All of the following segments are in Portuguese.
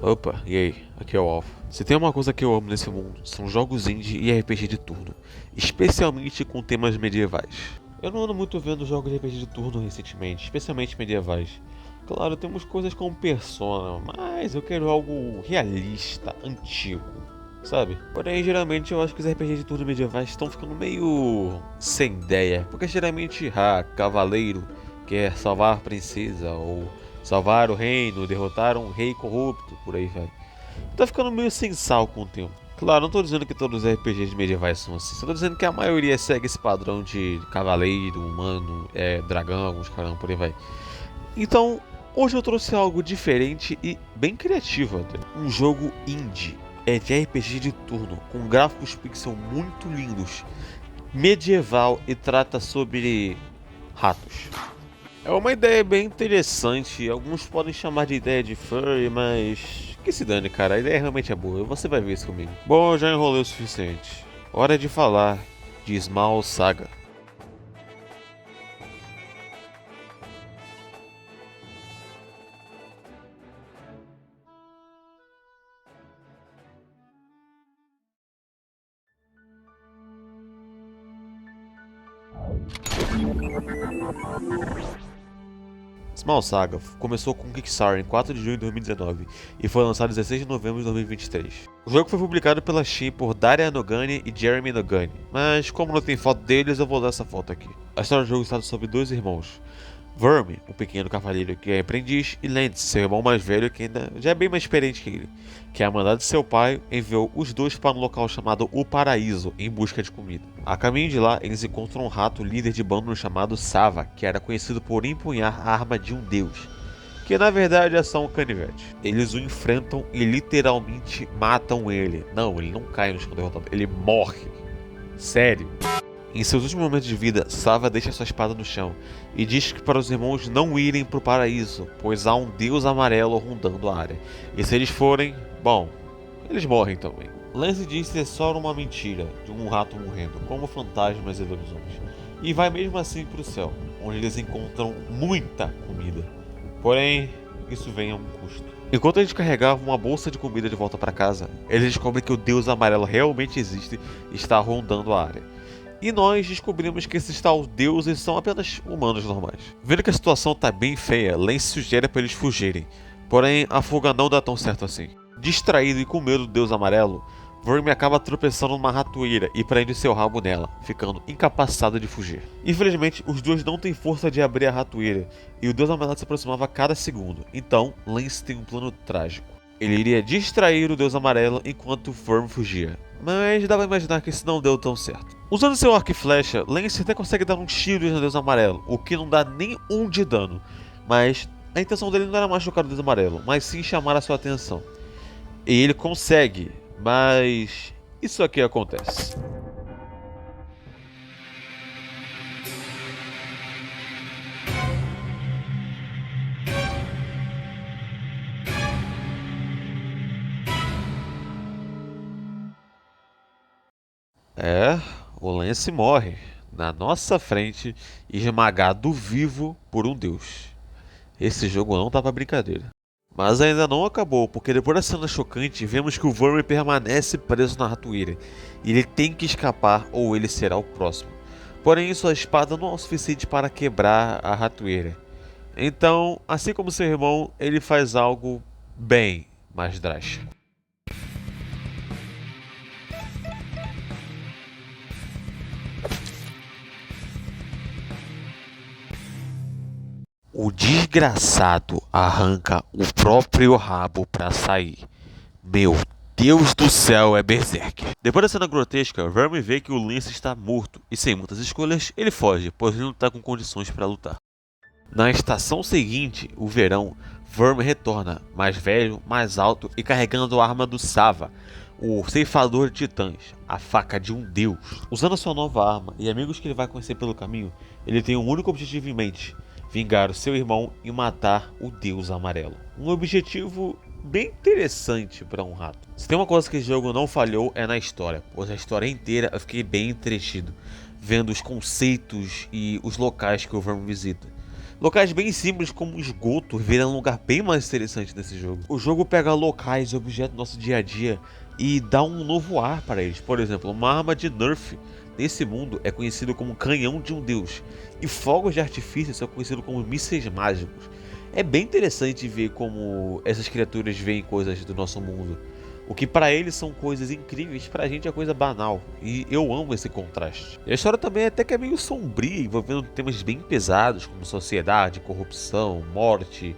Opa, e aí? Aqui é o Alpha. Se tem uma coisa que eu amo nesse mundo, são jogos indie e RPG de turno, especialmente com temas medievais. Eu não ando muito vendo jogos de RPG de turno recentemente, especialmente medievais. Claro, temos coisas como Persona, mas eu quero algo realista, antigo, sabe? Porém, geralmente eu acho que os RPGs de turno medievais estão ficando meio sem ideia, porque geralmente, cavaleiro quer salvar a princesa ou salvar o reino, derrotar um rei corrupto, por aí vai. Tá ficando meio sem sal com o tempo. Claro, não tô dizendo que todos os RPGs medievais são assim, só tô dizendo que a maioria segue esse padrão de cavaleiro, humano, dragão, uns caramba, por aí vai. Então, hoje eu trouxe algo diferente e bem criativo até. Um jogo indie, de RPG de turno, com gráficos pixel muito lindos, medieval e trata sobre ratos. É uma ideia bem interessante, alguns podem chamar de ideia de furry, mas que se dane, cara, a ideia realmente é boa, você vai ver isso comigo. Bom, eu já enrolei o suficiente. Hora de falar de Small Saga. Small Saga começou com um Kickstarter em 4 de junho de 2019 e foi lançado em 16 de novembro de 2023. O jogo foi publicado pela Steam por Daria Nogani e Jeremy Nogani, mas como não tem foto deles, eu vou dar essa foto aqui. A história do jogo está sobre dois irmãos. Verme, um pequeno cavaleiro que é aprendiz, e Lance, seu irmão mais velho que ainda já é bem mais experiente que ele, que a mandado de seu pai enviou os dois para um local chamado O Paraíso em busca de comida. A caminho de lá, eles encontram um rato líder de bando chamado Sava, que era conhecido por empunhar a arma de um deus, que na verdade é só um canivete. Eles o enfrentam e literalmente matam ele. Não, ele não cai no chão derrotado, ele morre. Sério. Em seus últimos momentos de vida, Sava deixa sua espada no chão e diz que para os irmãos não irem para o paraíso, pois há um deus amarelo rondando a área. E se eles forem, bom, eles morrem também. Lance diz ser só uma mentira de um rato morrendo, como fantasmas e lobisomens, e vai mesmo assim para o céu, onde eles encontram muita comida. Porém, isso vem a um custo. Enquanto eles carregavam uma bolsa de comida de volta para casa, eles descobrem que o deus amarelo realmente existe e está rondando a área. E nós descobrimos que esses tais deuses são apenas humanos normais. Vendo que a situação tá bem feia, Lance sugere para eles fugirem. Porém, a fuga não dá tão certo assim. Distraído e com medo do deus amarelo, Verme acaba tropeçando numa ratoeira e prende seu rabo nela, ficando incapacitado de fugir. Infelizmente, os dois não têm força de abrir a ratoeira, e o deus amarelo se aproximava a cada segundo. Então, Lance tem um plano trágico. Ele iria distrair o deus amarelo enquanto Verme fugia, mas dá pra imaginar que isso não deu tão certo. Usando seu arco e flecha, Lance até consegue dar uns tiros no deus amarelo, o que não dá nem um de dano, mas a intenção dele não era machucar o deus amarelo, mas sim chamar a sua atenção. E ele consegue, mas isso aqui acontece. O Lance morre na nossa frente, esmagado vivo por um deus. Esse jogo não tá pra brincadeira. Mas ainda não acabou, porque depois da cena chocante, vemos que o Verme permanece preso na ratoeira. E ele tem que escapar ou ele será o próximo. Porém, sua espada não é o suficiente para quebrar a ratoeira. Então, assim como seu irmão, ele faz algo bem mais drástico. O desgraçado arranca o próprio rabo para sair. Meu Deus do céu, é Berserk. Depois da cena grotesca, Verme vê que o Lance está morto e sem muitas escolhas, ele foge, pois ele não está com condições para lutar. Na estação seguinte, o verão, Verme retorna, mais velho, mais alto e carregando a arma do Sava, o ceifador de titãs, a faca de um deus. Usando a sua nova arma e amigos que ele vai conhecer pelo caminho, ele tem um único objetivo em mente: vingar o seu irmão e matar o deus amarelo. Um objetivo bem interessante para um rato. Se tem uma coisa que esse jogo não falhou é na história, pois a história inteira eu fiquei bem entretido, vendo os conceitos e os locais que o Verme visita. Locais bem simples como o esgoto viram um lugar bem mais interessante nesse jogo. O jogo pega locais e objetos do nosso dia a dia e dá um novo ar para eles. Por exemplo, uma arma de Nerf nesse mundo é conhecido como canhão de um deus, e fogos de artifício são conhecidos como mísseis mágicos. É bem interessante ver como essas criaturas veem coisas do nosso mundo. O que para eles são coisas incríveis, pra gente é coisa banal, e eu amo esse contraste. E a história também até que é meio sombria, envolvendo temas bem pesados como sociedade, corrupção, morte,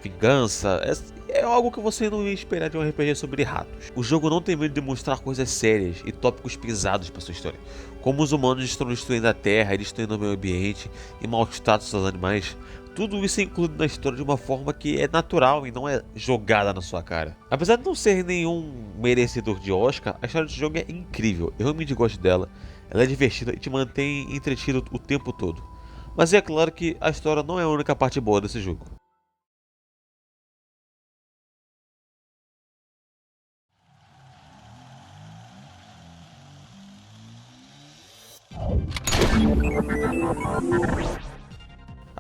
vingança. É algo que você não ia esperar de um RPG sobre ratos. O jogo não tem medo de mostrar coisas sérias e tópicos pesados para sua história, como os humanos estão destruindo a terra, destruindo o meio ambiente e maus tratos aos animais. Tudo isso é incluído na história de uma forma que é natural e não é jogada na sua cara. Apesar de não ser nenhum merecedor de Oscar, a história desse jogo é incrível. Eu realmente gosto dela. Ela é divertida e te mantém entretido o tempo todo. Mas é claro que a história não é a única parte boa desse jogo.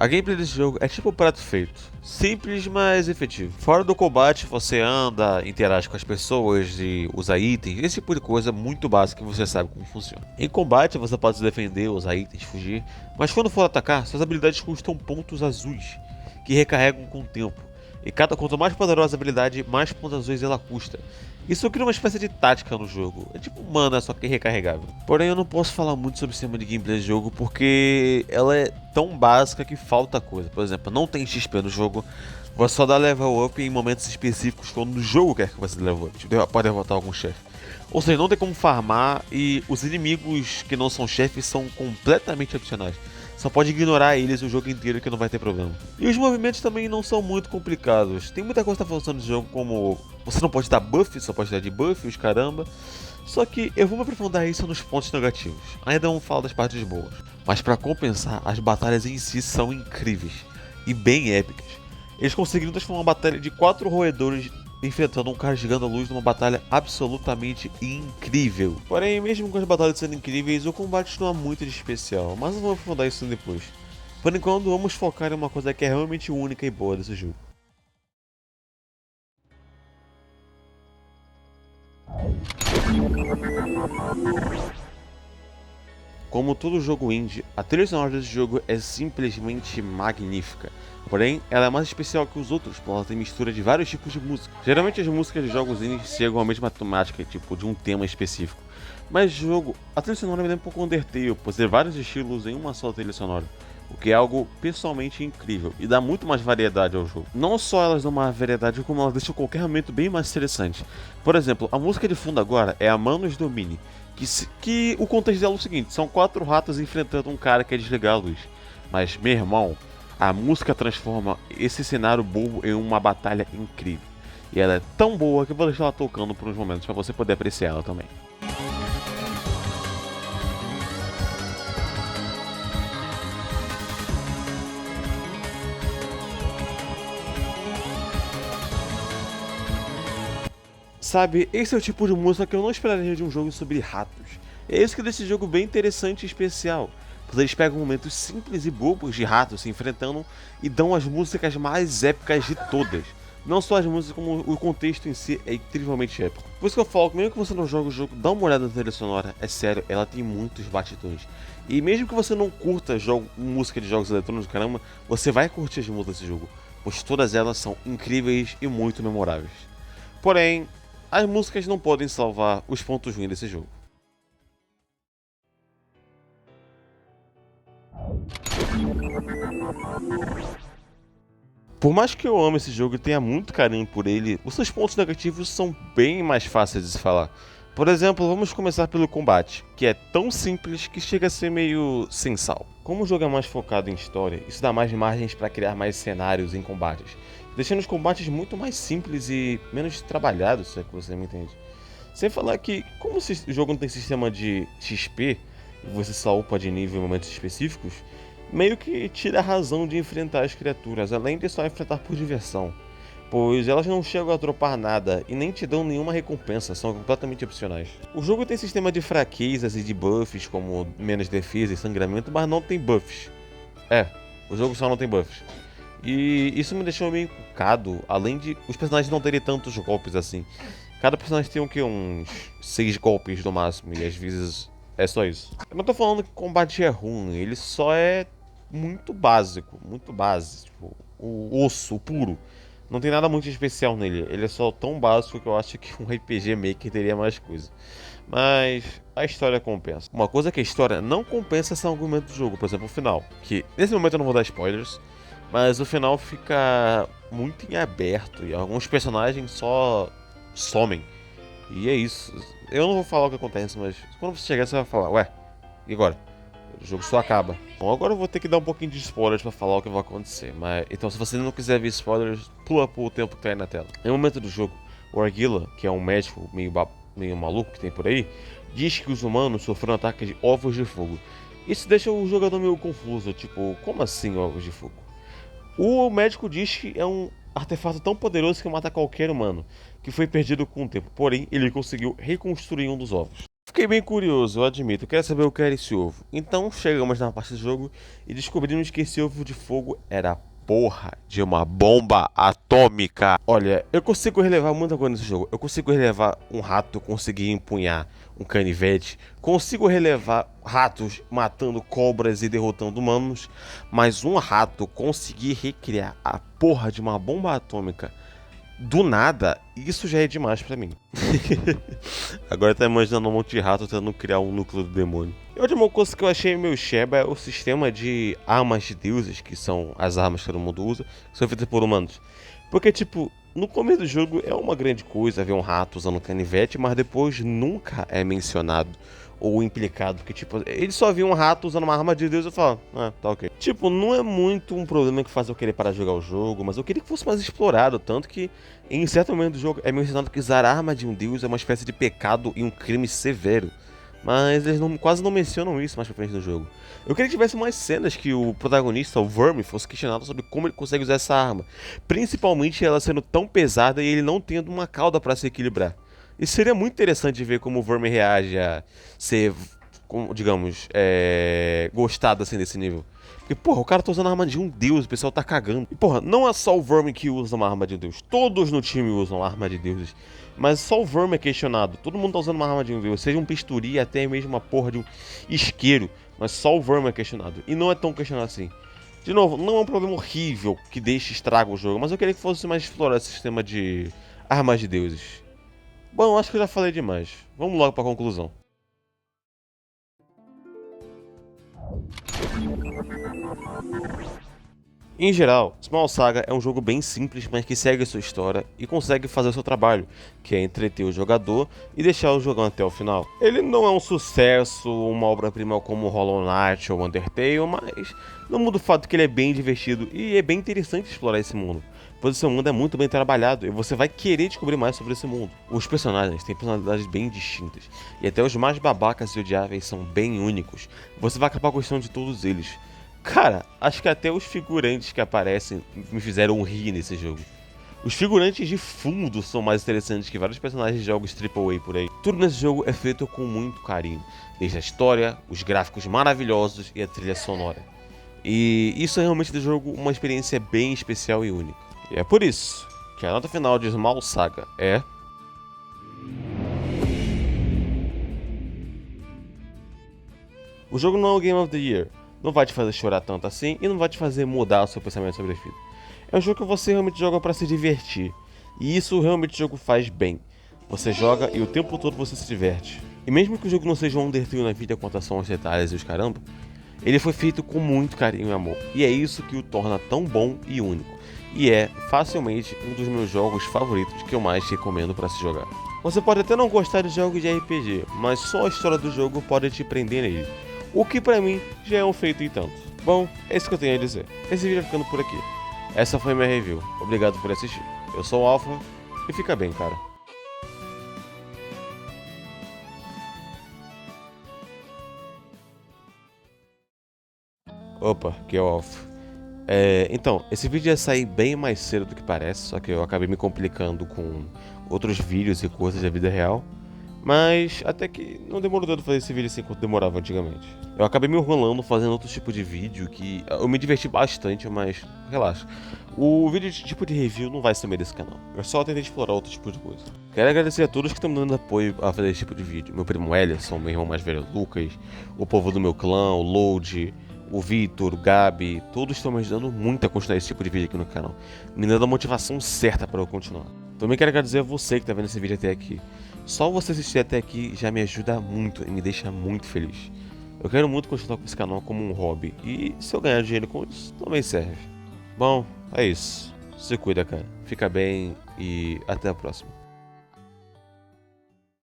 A gameplay desse jogo é tipo um prato feito, simples mas efetivo. Fora do combate, você anda, interage com as pessoas e usa itens, esse tipo de coisa muito básica que você sabe como funciona. Em combate, você pode se defender, usar itens, fugir, mas quando for atacar, suas habilidades custam pontos azuis, que recarregam com o tempo. E quanto mais poderosa a habilidade, mais pontos azuis ela custa. Isso cria uma espécie de tática no jogo, é tipo mana, só que recarregável. Porém, eu não posso falar muito sobre o sistema de gameplay do jogo porque ela é tão básica que falta coisa. Por exemplo, não tem XP no jogo, você só dá level up em momentos específicos quando o jogo quer que você dê level up, tipo, pode derrotar algum chefe. Ou seja, não tem como farmar e os inimigos que não são chefes são completamente opcionais. Só pode ignorar eles o jogo inteiro que não vai ter problema. E os movimentos também não são muito complicados. Tem muita coisa que tá funcionando no jogo, como você não pode dar buff, só pode dar debuff, os caramba. Só que eu vou me aprofundar isso nos pontos negativos. Ainda vamos falar das partes boas. Mas para compensar, as batalhas em si são incríveis e bem épicas. Eles conseguiram transformar uma batalha de 4 roedores enfrentando um cara gigante à luz numa batalha absolutamente incrível. Porém, mesmo com as batalhas sendo incríveis, o combate não há muito de especial, mas eu vou aprofundar isso depois. Por enquanto, vamos focar em uma coisa que é realmente única e boa desse jogo. Como todo jogo indie, a trilha sonora desse jogo é simplesmente magnífica. Porém, ela é mais especial que os outros, porque ela tem mistura de vários tipos de música. Geralmente as músicas de jogos indies chegam à mesma temática, tipo de um tema específico. Mas jogo, a trilha sonora me lembra um pouco Undertale, por ter vários estilos em uma só trilha sonora. O que é algo pessoalmente incrível e dá muito mais variedade ao jogo. Não só elas dão uma variedade, como elas deixam qualquer momento bem mais interessante. Por exemplo, a música de fundo agora é a Manos Domini, que o contexto dela é o seguinte: são 4 ratos enfrentando um cara que quer desligar a luz. Mas, meu irmão, a música transforma esse cenário bobo em uma batalha incrível. E ela é tão boa que eu vou deixar ela tocando por uns momentos para você poder apreciar ela também. Sabe, esse é o tipo de música que eu não esperaria de um jogo sobre ratos. É isso que deixa esse jogo bem interessante e especial, pois eles pegam momentos simples e bobos de ratos se enfrentando e dão as músicas mais épicas de todas. Não só as músicas, como o contexto em si é incrivelmente épico. Por isso que eu falo que mesmo que você não jogue o jogo, dá uma olhada na trilha sonora, é sério, ela tem muitos batidões. E mesmo que você não curta música de jogos eletrônicos, caramba, você vai curtir as músicas desse jogo, pois todas elas são incríveis e muito memoráveis. Porém, as músicas não podem salvar os pontos ruins desse jogo. Por mais que eu ame esse jogo e tenha muito carinho por ele, os seus pontos negativos são bem mais fáceis de se falar. Por exemplo, vamos começar pelo combate, que é tão simples que chega a ser meio sem sal. Como o jogo é mais focado em história, isso dá mais margens para criar mais cenários em combates, deixando os combates muito mais simples e menos trabalhados, se é que você me entende. Sem falar que, como o jogo não tem sistema de XP, e você só upa de nível em momentos específicos, meio que tira a razão de enfrentar as criaturas, além de só enfrentar por diversão, pois elas não chegam a dropar nada e nem te dão nenhuma recompensa, são completamente opcionais. O jogo tem sistema de fraquezas e de buffs, como menos defesa e sangramento, mas não tem buffs. O jogo só não tem buffs. E isso me deixou meio encucado, além de os personagens não terem tantos golpes assim. Cada personagem tem o que? Uns 6 golpes no máximo, e às vezes é só isso. Eu não tô falando que o combate é ruim, ele só é muito básico, muito básico. Tipo, o osso, o puro. Não tem nada muito especial nele, ele é só tão básico que eu acho que um RPG Maker teria mais coisa. Mas a história compensa. Uma coisa que a história não compensa são argumentos do jogo, por exemplo, o final. Que nesse momento eu não vou dar spoilers, mas o final fica muito em aberto e alguns personagens só somem. E é isso. Eu não vou falar o que acontece, mas quando você chegar você vai falar, ué, e agora? O jogo só acaba. Bom, agora eu vou ter que dar um pouquinho de spoilers pra falar o que vai acontecer. Mas então, se você não quiser ver spoilers, pula pro tempo que tá aí na tela. Em um momento do jogo, o Arguila, que é um médico meio maluco que tem por aí, diz que os humanos sofreram ataque de ovos de fogo. Isso deixa o jogador meio confuso, tipo, como assim ovos de fogo? O médico diz que é um artefato tão poderoso que mata qualquer humano, que foi perdido com o tempo, porém ele conseguiu reconstruir um dos ovos. Fiquei bem curioso, eu admito, eu quero saber o que era esse ovo. Então chegamos na parte do jogo e descobrimos que esse ovo de fogo era a porra de uma bomba atômica. Olha, eu consigo relevar muita coisa nesse jogo. Eu consigo relevar um rato conseguir empunhar um canivete. Consigo relevar ratos matando cobras e derrotando humanos. Mas um rato conseguir recriar a porra de uma bomba atômica do nada, isso já é demais pra mim. Agora tá imaginando um monte de rato tentando criar um núcleo do demônio. E outra coisa que eu achei meio sheba é o sistema de armas de deuses, que são as armas que todo mundo usa, que são feitas por humanos. Porque, tipo, no começo do jogo é uma grande coisa ver um rato usando canivete, mas depois nunca é mencionado ou implicado, porque, tipo, ele só viu um rato usando uma arma de Deus e fala, ah, tá ok. Tipo, não é muito um problema que faz eu querer parar de jogar o jogo, mas eu queria que fosse mais explorado, tanto que em certo momento do jogo é mencionado que usar a arma de um deus é uma espécie de pecado e um crime severo. Mas eles quase não mencionam isso mais pra frente no jogo. Eu queria que tivesse mais cenas que o protagonista, o Verme, fosse questionado sobre como ele consegue usar essa arma. Principalmente ela sendo tão pesada e ele não tendo uma cauda pra se equilibrar. Isso seria muito interessante ver como o Verme reage a ser, digamos, gostado assim desse nível. Porque, porra, o cara tá usando a arma de um deus, o pessoal tá cagando. E, porra, não é só o Verme que usa uma arma de deus. Todos no time usam arma de deuses. Mas só o Verme é questionado. Todo mundo tá usando uma arma de um deus. Seja um bisturi, até mesmo uma porra de um isqueiro. Mas só o Verme é questionado. E não é tão questionado assim. De novo, não é um problema horrível que deixe estraga o jogo. Mas eu queria que fosse mais explorado esse sistema de armas de deuses. Bom, acho que eu já falei demais. Vamos logo pra conclusão. Em geral, Small Saga é um jogo bem simples, mas que segue a sua história e consegue fazer o seu trabalho, que é entreter o jogador e deixar o jogando até o final. Ele não é um sucesso, uma obra-prima como Hollow Knight ou Undertale, mas não muda o fato que ele é bem divertido e é bem interessante explorar esse mundo, pois o seu mundo é muito bem trabalhado e você vai querer descobrir mais sobre esse mundo. Os personagens têm personalidades bem distintas, e até os mais babacas e odiáveis são bem únicos. Você vai acabar gostando de todos eles. Cara, acho que até os figurantes que aparecem me fizeram rir nesse jogo. Os figurantes de fundo são mais interessantes que vários personagens de jogos AAA por aí. Tudo nesse jogo é feito com muito carinho, desde a história, os gráficos maravilhosos e a trilha sonora. E isso é realmente do jogo uma experiência bem especial e única. E é por isso que a nota final de Small Saga é... O jogo não é o Game of the Year, não vai te fazer chorar tanto assim e não vai te fazer mudar o seu pensamento sobre a vida. É um jogo que você realmente joga para se divertir, e isso realmente o jogo faz bem. Você joga e o tempo todo você se diverte. E mesmo que o jogo não seja um Undertale na vida quanto são os detalhes e os caramba, ele foi feito com muito carinho e amor, e é isso que o torna tão bom e único. E é facilmente um dos meus jogos favoritos que eu mais recomendo para se jogar. Você pode até não gostar de jogos de RPG, mas só a história do jogo pode te prender nele. O que pra mim já é um feito e tanto. Bom, é isso que eu tenho a dizer. Esse vídeo vai ficando por aqui. Essa foi minha review. Obrigado por assistir. Eu sou o Alpha e fica bem, cara. Opa, que é o Alpha. Então, esse vídeo ia sair bem mais cedo do que parece, só que eu acabei me complicando com outros vídeos e coisas da vida real. Mas até que não demorou tanto fazer esse vídeo assim quanto demorava antigamente. Eu acabei me enrolando fazendo outro tipo de vídeo que eu me diverti bastante, mas relaxa. O vídeo de tipo de review não vai ser meio desse canal. Eu só tentei explorar outro tipo de coisa. Quero agradecer a todos que estão me dando apoio a fazer esse tipo de vídeo. Meu primo Ellison, meu irmão mais velho Lucas, o povo do meu clã, o Load, o Vitor, o Gabi, todos estão me ajudando muito a continuar esse tipo de vídeo aqui no canal. Me dando a motivação certa para eu continuar. Também quero agradecer a você que está vendo esse vídeo até aqui. Só você assistir até aqui já me ajuda muito e me deixa muito feliz. Eu quero muito continuar com esse canal como um hobby, e se eu ganhar dinheiro com isso, também serve. Bom, é isso. Se cuida, cara. Fica bem e até a próxima.